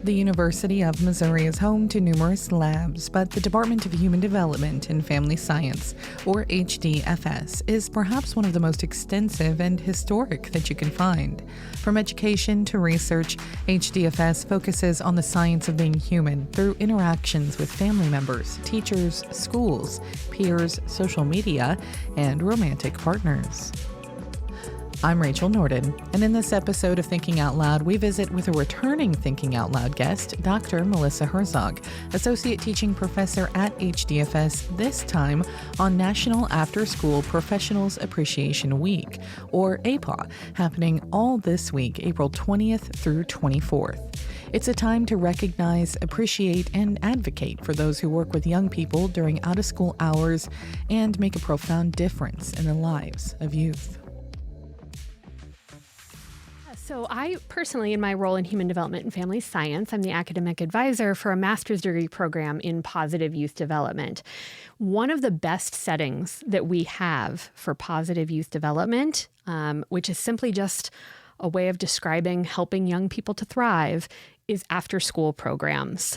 The University of Missouri is home to numerous labs, but the Department of Human Development and Family Science, or HDFS, is perhaps one of the most extensive and historic that you can find. From education to research, HDFS focuses on the science of being human through interactions with family members, teachers, schools, peers, social media, and romantic partners. I'm Rachael Norden, and in this episode of Thinking Out Loud, we visit with a returning Thinking Out Loud guest, Dr. Melissa Herzog, Associate Teaching Professor at HDFS, this time on National Afterschool Professionals Appreciation Week, or APAW, happening all this week, April 20th through 24th. It's a time to recognize, appreciate, and advocate for those who work with young people during out-of-school hours and make a profound difference in the lives of youth. So I personally, in my role in Human Development and Family Science, I'm the academic advisor for a master's degree program in positive youth development. One of the best settings that we have for positive youth development, which is simply just a way of describing helping young people to thrive, is after-school programs.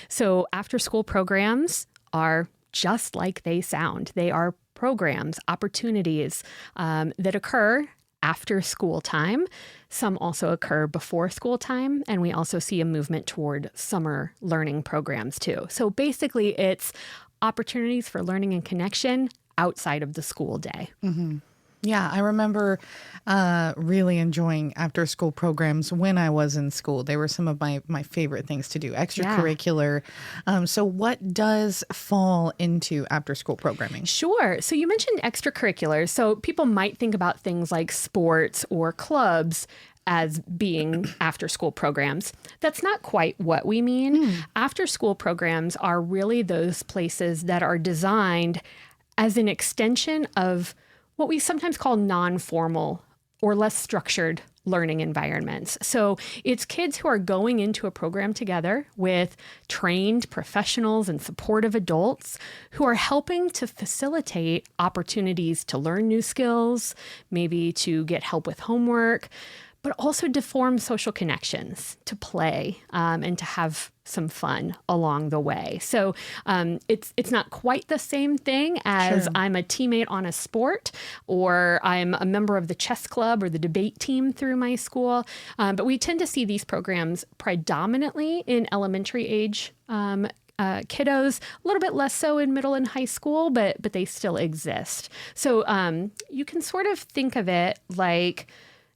So after-school programs are just like they sound. They are programs, opportunities that occur after school time. Some also occur before school time, and we also see a movement toward summer learning programs too. So basically, it's opportunities for learning and connection outside of the school day. Mm-hmm. Yeah, I remember really enjoying after-school programs when I was in school. They were some of my favorite things to do, extracurricular. Yeah. So what does fall into after-school programming? Sure. So you mentioned extracurriculars. So people might think about things like sports or clubs as being after-school programs. That's not quite what we mean. After-school programs are really those places that are designed as an extension of what we sometimes call non-formal or less structured learning environments. So it's kids who are going into a program together with trained professionals and supportive adults who are helping to facilitate opportunities to learn new skills, maybe to get help with homework, but also to form social connections, to play, and to have some fun along the way. So it's not quite the same thing as I'm a teammate on a sport, or I'm a member of the chess club or the debate team through my school. But we tend to see these programs predominantly in elementary age kiddos, a little bit less so in middle and high school, but they still exist. So you can sort of think of it like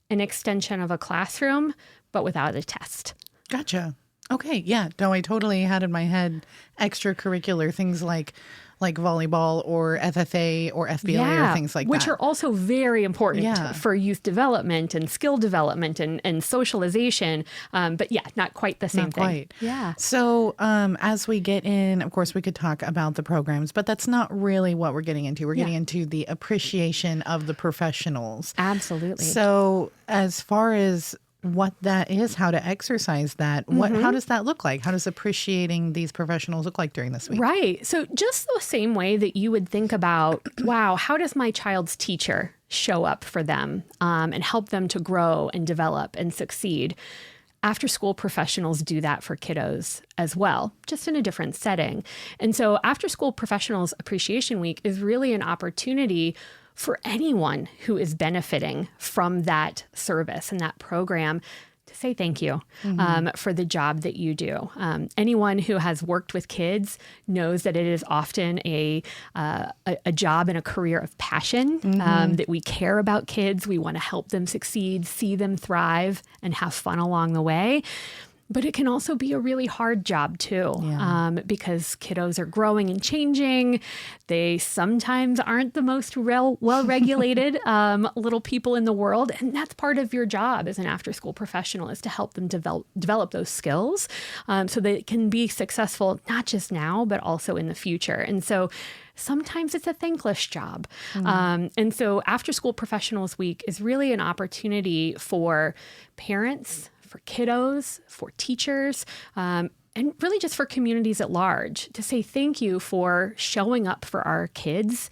an extension of a classroom, but without a test. Gotcha. Okay. Yeah. No, I totally had in my head extracurricular things like volleyball or FFA or FBLA or things like which that. are also very important for youth development and skill development and socialization. But yeah, not quite the same not thing. Quite. Yeah. So as we get in, of course, we could talk about the programs, but that's not really what we're getting into. We're getting into the appreciation of the professionals. Absolutely. So as far as what that is, how to exercise that, how does that look like? How does appreciating these professionals look like during this week? Right. So just the same way that you would think about, wow, how does my child's teacher show up for them and help them to grow and develop and succeed? After-school professionals do that for kiddos as well, just in a different setting. And so After-School Professionals Appreciation Week is really an opportunity for anyone who is benefiting from that service and that program to say thank you for the job that you do. Anyone who has worked with kids knows that it is often a job and a career of passion, that we care about kids. We want to help them succeed, see them thrive, and have fun along the way. But it can also be a really hard job too, because kiddos are growing and changing. They sometimes aren't the most well-regulated little people in the world. And that's part of your job as an after-school professional, is to help them develop those skills so they can be successful, not just now, but also in the future. And so sometimes it's a thankless job. And so After-School Professionals Week is really an opportunity for parents, for kiddos, for teachers, and really just for communities at large to say thank you for showing up for our kids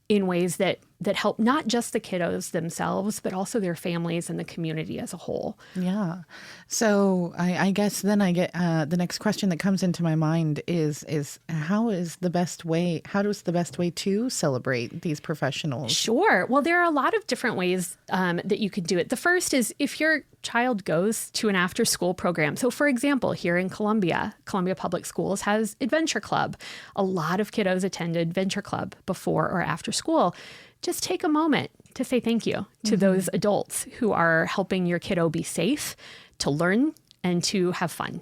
in ways that that help not just the kiddos themselves, but also their families and the community as a whole. Yeah. So I guess then I get the next question that comes into my mind is how does the best way to celebrate these professionals? Sure. Well, there are a lot of different ways that you could do it. The first is if your child goes to an after school program. So for example, here in Columbia Public Schools has Adventure Club. A lot of kiddos attend Adventure Club before or after school. Just take a moment to say thank you to those adults who are helping your kiddo be safe, to learn, and to have fun.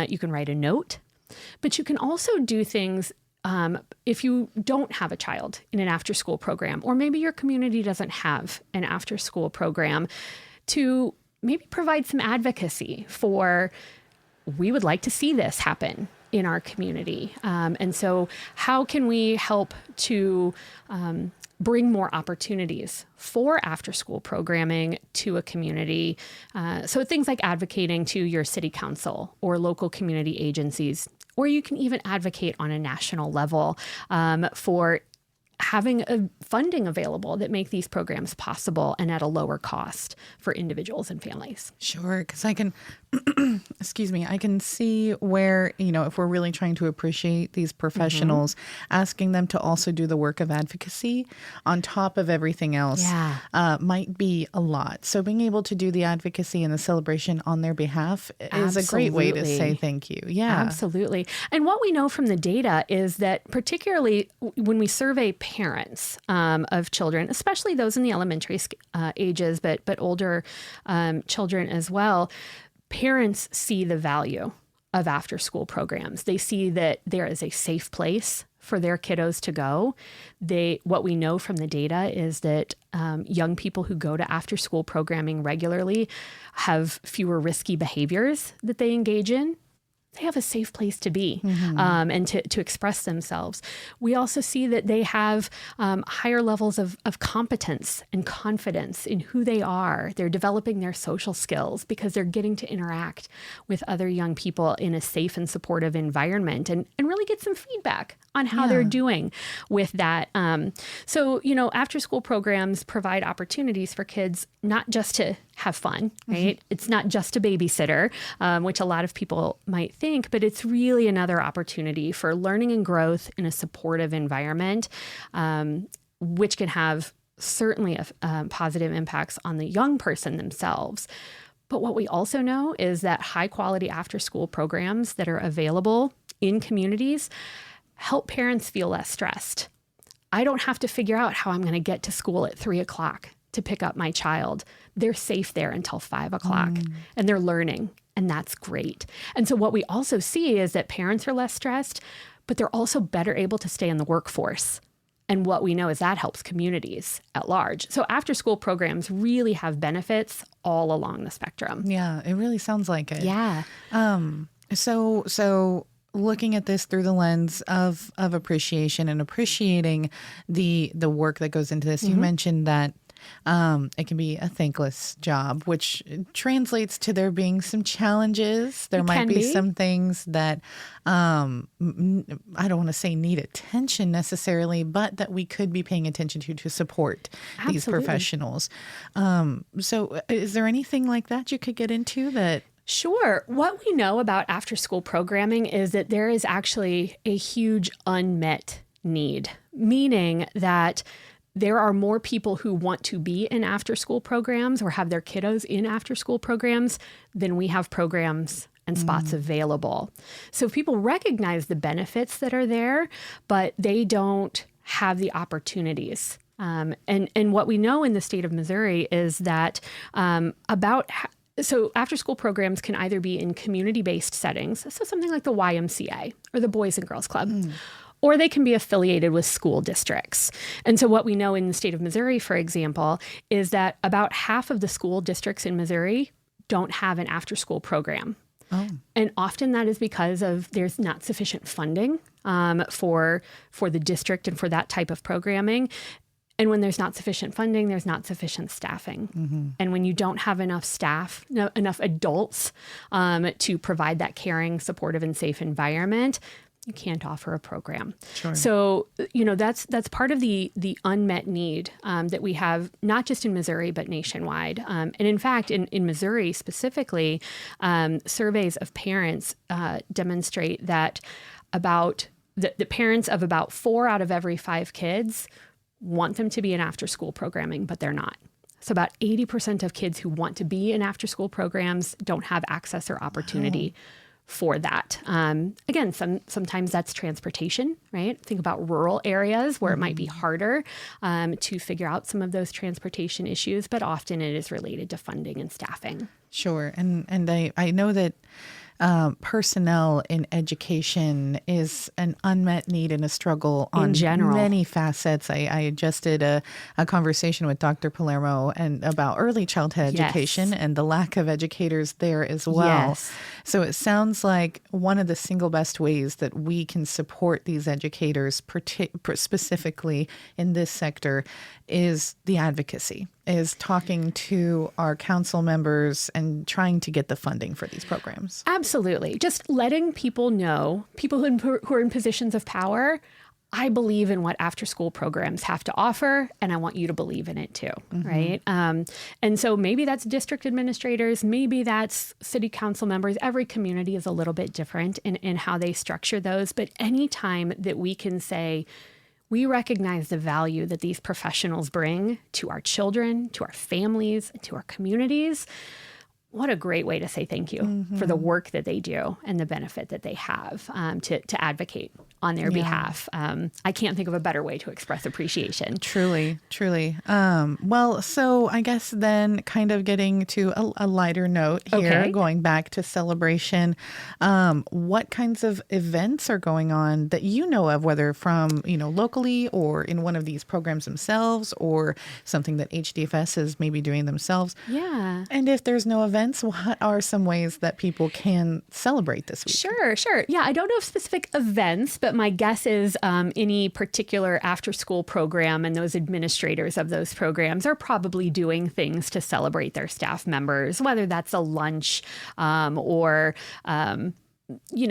You can write a note, but you can also do things if you don't have a child in an after-school program, or maybe your community doesn't have an after-school program, to maybe provide some advocacy for, we would like to see this happen in our community. And so how can we help to bring more opportunities for after-school programming to a community? So things like advocating to your city council or local community agencies, or you can even advocate on a national level for having funding available that make these programs possible and at a lower cost for individuals and families. Sure, because I can, I can see where, if we're really trying to appreciate these professionals, asking them to also do the work of advocacy on top of everything else might be a lot. So being able to do the advocacy and the celebration on their behalf is a great way to say thank you. Yeah, absolutely. And what we know from the data is that particularly when we survey parents of children, especially those in the elementary ages, but older children as well, parents see the value of after-school programs. They see that there is a safe place for their kiddos to go. What we know from the data is that young people who go to after-school programming regularly have fewer risky behaviors that they engage in. They have a safe place to be and to express themselves. We also see that they have higher levels of competence and confidence in who they are. They're developing their social skills because they're getting to interact with other young people in a safe and supportive environment and really get some feedback on how they're doing with that. So, after school programs provide opportunities for kids not just to have fun, right? It's not just a babysitter, which a lot of people might think, but it's really another opportunity for learning and growth in a supportive environment, which can have certainly positive impacts on the young person themselves. But what we also know is that high quality after school programs that are available in communities help parents feel less stressed. I don't have to figure out how I'm going to get to school at 3:00 to pick up my child. They're safe there until 5:00 and they're learning, and that's great. And so what we also see is that parents are less stressed, but they're also better able to stay in the workforce. And what we know is that helps communities at large. So after school programs really have benefits all along the spectrum. Yeah, it really sounds like it. Yeah. So looking at this through the lens of appreciation and appreciating the work that goes into this, you mentioned that it can be a thankless job, which translates to there being some challenges. There might be some things that I don't want to say need attention necessarily, but that we could be paying attention to support these professionals. So is there anything like that you could get into that? Sure. What we know about after-school programming is that there is actually a huge unmet need, meaning that there are more people who want to be in after-school programs or have their kiddos in after-school programs than we have programs and spots available. So people recognize the benefits that are there, but they don't have the opportunities. And what we know in the state of Missouri is that so after-school programs can either be in community-based settings, so something like the YMCA or the Boys and Girls Club, or they can be affiliated with school districts. And so what we know in the state of Missouri, for example, is that about half of the school districts in Missouri don't have an after-school program. Oh. And often that is because there's not sufficient funding for the district and for that type of programming. And when there's not sufficient funding, there's not sufficient staffing. And when you don't have enough staff, enough adults to provide that caring, supportive, and safe environment, you can't offer a program. Sure. So, that's part of the unmet need that we have, not just in Missouri, but nationwide. And in fact, in Missouri specifically, surveys of parents demonstrate that about the parents of about 4 out of every 5 kids want them to be in after-school programming, but they're not. So about 80% of kids who want to be in after-school programs don't have access or opportunity for that. Again, sometimes that's transportation, right? Think about rural areas where it might be harder to figure out some of those transportation issues, but often it is related to funding and staffing. Sure. And I know that personnel in education is an unmet need and a struggle on In general. many facets. I just did a conversation with Dr. Palermo and about early childhood education Yes. and the lack of educators there as well. Yes. So it sounds like one of the single best ways that we can support these educators, specifically in this sector, is the advocacy, is talking to our council members and trying to get the funding for these programs. Absolutely. Just letting people know, people who are in positions of power, I believe in what after-school programs have to offer, and I want you to believe in it too, right? And so maybe that's district administrators, maybe that's city council members. Every community is a little bit different in how they structure those. But anytime that we can say, we recognize the value that these professionals bring to our children, to our families, and to our communities, what a great way to say thank you for the work that they do and the benefit that they have to advocate on their behalf. I can't think of a better way to express appreciation. Truly, truly. Well, so I guess then kind of getting to a lighter note here, going back to celebration, what kinds of events are going on that you know of, whether from, locally or in one of these programs themselves or something that HDFS is maybe doing themselves? Yeah. And if there's no events, what are some ways that people can celebrate this week? Sure. Yeah, I don't know of specific events, but my guess is any particular after-school program and those administrators of those programs are probably doing things to celebrate their staff members, whether that's a lunch or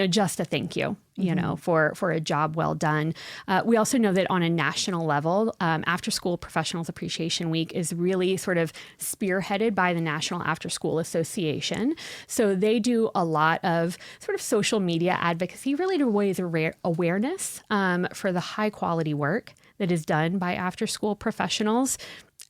just a thank you, for a job well done. We also know that on a national level, After School Professionals Appreciation Week is really sort of spearheaded by the National After School Association. So they do a lot of sort of social media advocacy, really to raise awareness for the high quality work that is done by after school professionals,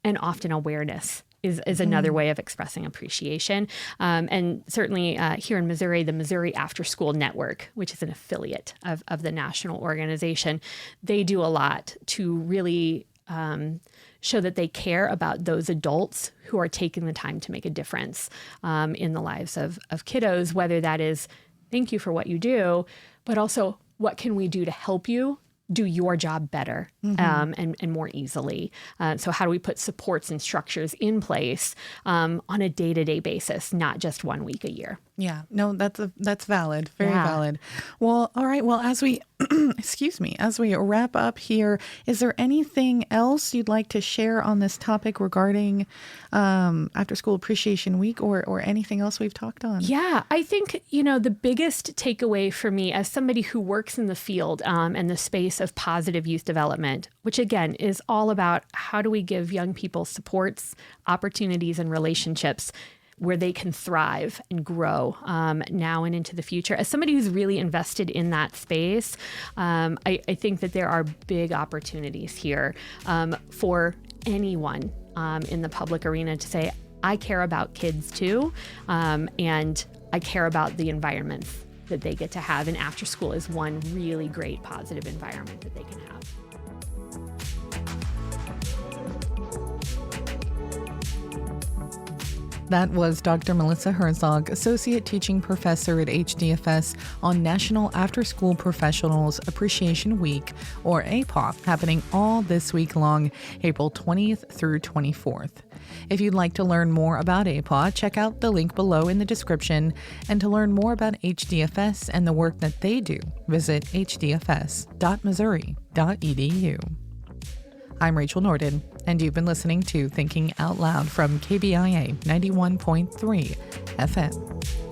and often awareness is another way of expressing appreciation. And certainly here in Missouri, the Missouri After School Network, which is an affiliate of the national organization, they do a lot to really show that they care about those adults who are taking the time to make a difference in the lives of kiddos, whether that is thank you for what you do, but also what can we do to help you do your job better and more easily. So how do we put supports and structures in place on a day-to-day basis, not just 1 week a year? Yeah, no, that's valid. Very valid. Well, all right. Well, as we, as we wrap up here, is there anything else you'd like to share on this topic regarding After School Appreciation Week or anything else we've talked on? Yeah, I think, the biggest takeaway for me as somebody who works in the field and the space of positive youth development, which again is all about how do we give young people supports, opportunities, and relationships where they can thrive and grow now and into the future. As somebody who's really invested in that space, I think that there are big opportunities here for anyone in the public arena to say, I care about kids too, and I care about the environments that they get to have. And after school is one really great positive environment that they can have. That was Dr. Melissa Herzog, Associate Teaching Professor at HDFS, on National After School Professionals Appreciation Week, or APAW, happening all this week long, April 20th through 24th. If you'd like to learn more about APAW, check out the link below in the description. And to learn more about HDFS and the work that they do, visit hdfs.missouri.edu. I'm Rachael Norden, and you've been listening to Thinking Out Loud from KBIA 91.3 FM.